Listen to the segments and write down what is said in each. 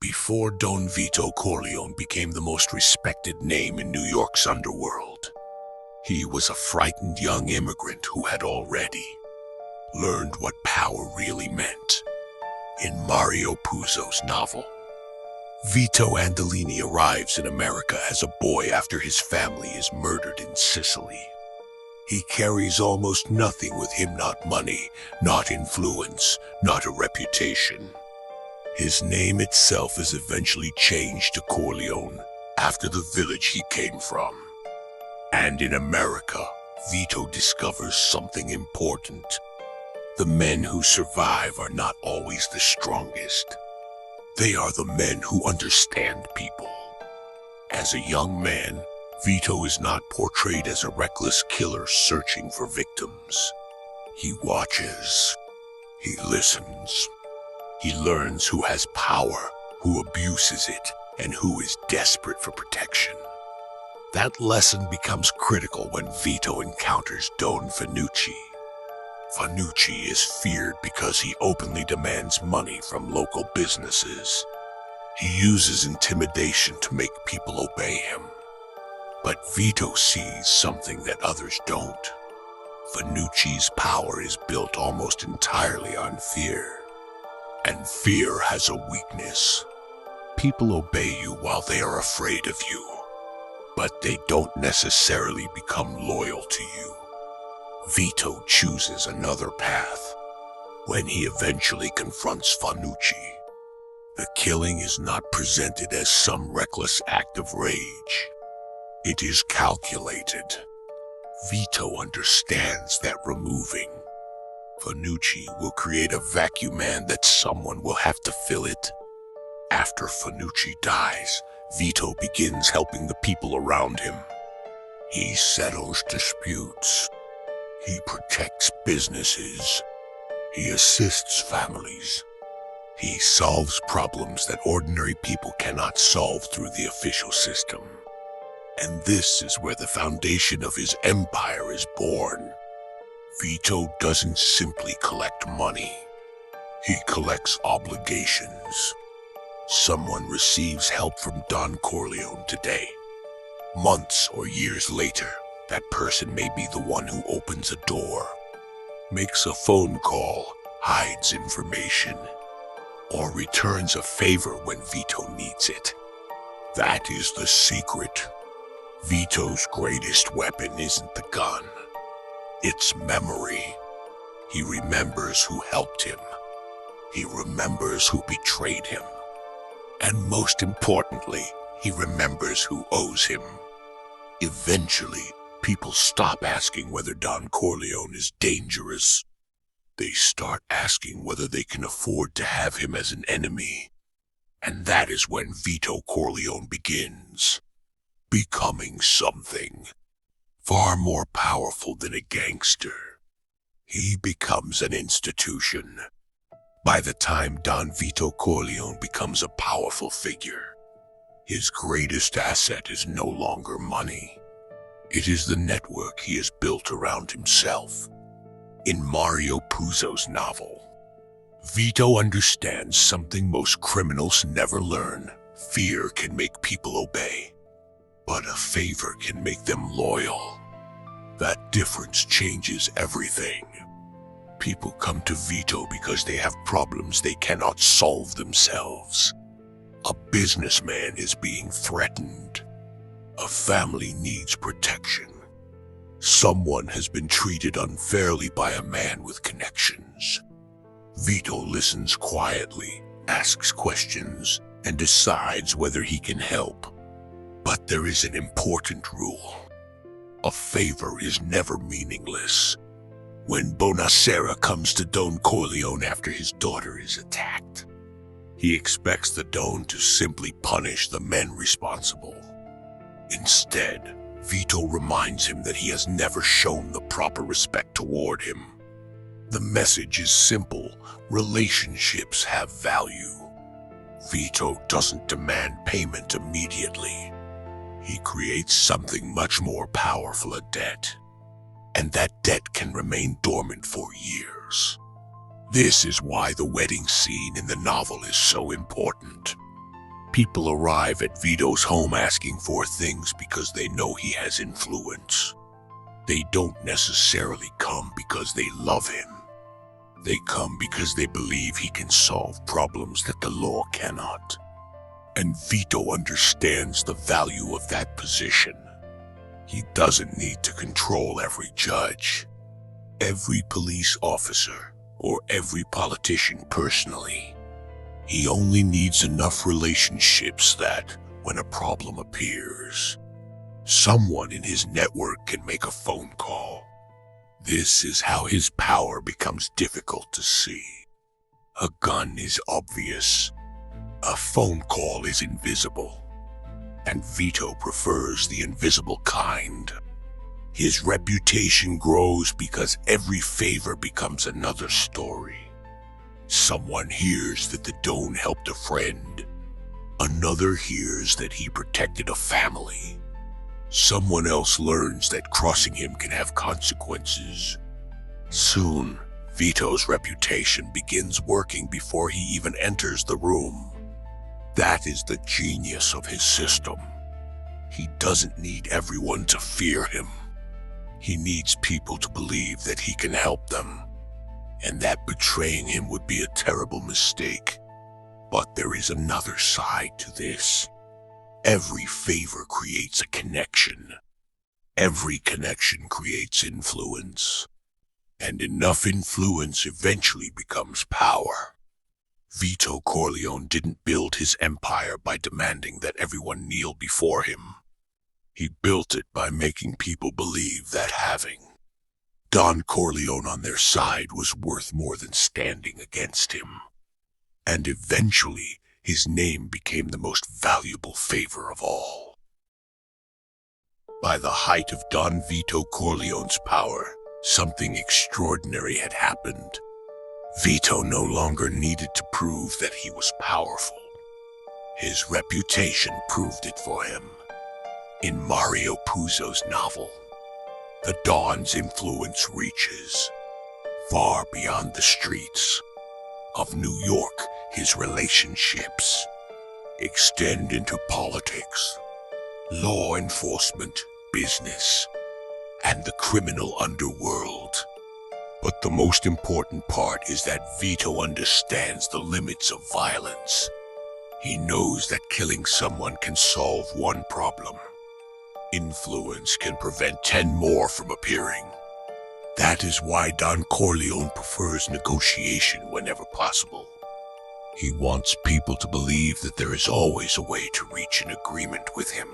Before Don Vito Corleone became the most respected name in New York's underworld, he was a frightened young immigrant who had already learned what power really meant. In Mario Puzo's novel, Vito Andolini arrives in America as a boy after his family is murdered in Sicily. He carries almost nothing with him, not money, not influence, not a reputation. His name itself is eventually changed to Corleone after the village he came from. And in America, Vito discovers something important. The men who survive are not always the strongest. They are the men who understand people. As a young man, Vito is not portrayed as a reckless killer searching for victims. He watches. He listens. He learns who has power, who abuses it, and who is desperate for protection. That lesson becomes critical when Vito encounters Don Fanucci. Fanucci is feared because he openly demands money from local businesses. He uses intimidation to make people obey him. But Vito sees something that others don't. Fanucci's power is built almost entirely on fear. And fear has a weakness. People obey you while they are afraid of you, but they don't necessarily become loyal to you. Vito chooses another path. When he eventually confronts Fanucci, the killing is not presented as some reckless act of rage. It is calculated. Vito understands that removing Fanucci will create a vacuum and that someone will have to fill it. After Fanucci dies, Vito begins helping the people around him. He settles disputes. He protects businesses. He assists families. He solves problems that ordinary people cannot solve through the official system. And this is where the foundation of his empire is born. Vito doesn't simply collect money. He collects obligations. Someone receives help from Don Corleone today. Months or years later, that person may be the one who opens a door, makes a phone call, hides information, or returns a favor when Vito needs it. That is the secret. Vito's greatest weapon isn't the gun. It's memory. He remembers who helped him. He remembers who betrayed him. And most importantly, he remembers who owes him. Eventually, people stop asking whether Don Corleone is dangerous. They start asking whether they can afford to have him as an enemy. And that is when Vito Corleone begins, becoming something far more powerful than a gangster. He becomes an institution. By the time Don Vito Corleone becomes a powerful figure, his greatest asset is no longer money. It is the network he has built around himself. In Mario Puzo's novel, Vito understands something most criminals never learn. Fear can make people obey, but a favor can make them loyal. That difference changes everything. People come to Vito because they have problems they cannot solve themselves. A businessman is being threatened. A family needs protection. Someone has been treated unfairly by a man with connections. Vito listens quietly, asks questions, and decides whether he can help. But there is an important rule. A favor is never meaningless. When Bonacera comes to Don Corleone after his daughter is attacked, he expects the Don to simply punish the men responsible. Instead, Vito reminds him that he has never shown the proper respect toward him. The message is simple: relationships have value. Vito doesn't demand payment immediately. He creates something much more powerful, a debt. And that debt can remain dormant for years. This is why the wedding scene in the novel is so important. People arrive at Vito's home asking for things because they know he has influence. They don't necessarily come because they love him. They come because they believe he can solve problems that the law cannot. And Vito understands the value of that position. He doesn't need to control every judge, every police officer, or every politician personally. He only needs enough relationships that, when a problem appears, someone in his network can make a phone call. This is how his power becomes difficult to see. A gun is obvious. A phone call is invisible. And Vito prefers the invisible kind. His reputation grows because every favor becomes another story. Someone hears that the Don helped a friend. Another hears that he protected a family. Someone else learns that crossing him can have consequences. Soon, Vito's reputation begins working before he even enters the room. That is the genius of his system. He doesn't need everyone to fear him. He needs people to believe that he can help them, and that betraying him would be a terrible mistake. But there is another side to this. Every favor creates a connection. Every connection creates influence. And enough influence eventually becomes power. Vito Corleone didn't build his empire by demanding that everyone kneel before him. He built it by making people believe that having Don Corleone on their side was worth more than standing against him. And eventually, his name became the most valuable favor of all. By the height of Don Vito Corleone's power, something extraordinary had happened. Vito no longer needed to prove that he was powerful. His reputation proved it for him. In Mario Puzo's novel, the Don's influence reaches far beyond the streets of New York. His relationships extend into politics, law enforcement, business, and the criminal underworld. But the most important part is that Vito understands the limits of violence. He knows that killing someone can solve one problem. Influence can prevent 10 more from appearing. That is why Don Corleone prefers negotiation whenever possible. He wants people to believe that there is always a way to reach an agreement with him.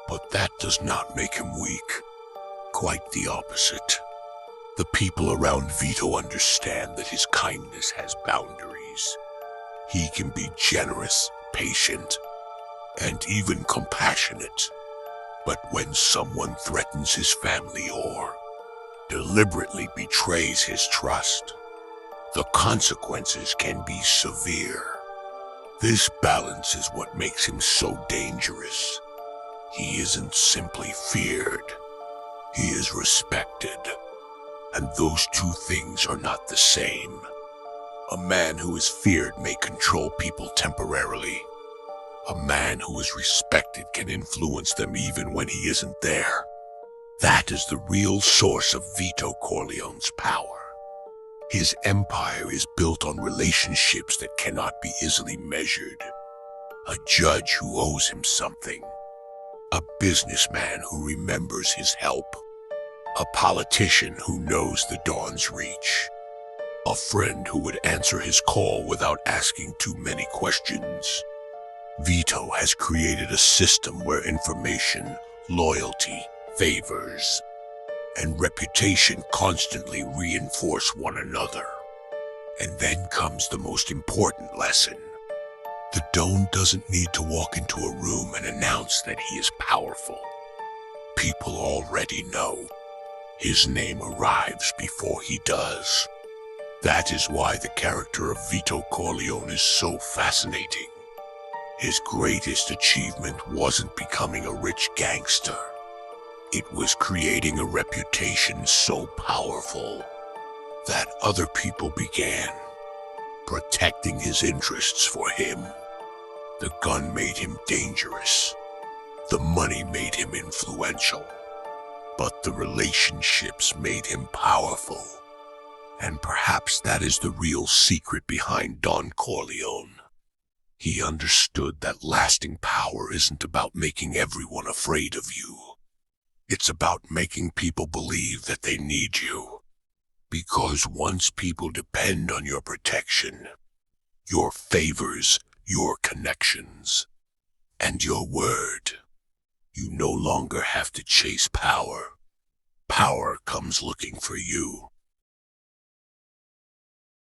But that does not make him weak. Quite the opposite. The people around Vito understand that his kindness has boundaries. He can be generous, patient, and even compassionate. But when someone threatens his family or deliberately betrays his trust, the consequences can be severe. This balance is what makes him so dangerous. He isn't simply feared. He is respected. And those two things are not the same. A man who is feared may control people temporarily. A man who is respected can influence them even when he isn't there. That is the real source of Vito Corleone's power. His empire is built on relationships that cannot be easily measured. A judge who owes him something. A businessman who remembers his help. A politician who knows the Don's reach. A friend who would answer his call without asking too many questions. Vito has created a system where information, loyalty, favors, and reputation constantly reinforce one another. And then comes the most important lesson. The Don doesn't need to walk into a room and announce that he is powerful. People already know. His name arrives before he does. That is why the character of Vito Corleone is so fascinating. His greatest achievement wasn't becoming a rich gangster. It was creating a reputation so powerful that other people began protecting his interests for him. The gun made him dangerous. The money made him influential. But the relationships made him powerful. And perhaps that is the real secret behind Don Corleone. He understood that lasting power isn't about making everyone afraid of you. It's about making people believe that they need you. Because once people depend on your protection, your favors, your connections, and your word, you no longer have to chase power. Power comes looking for you.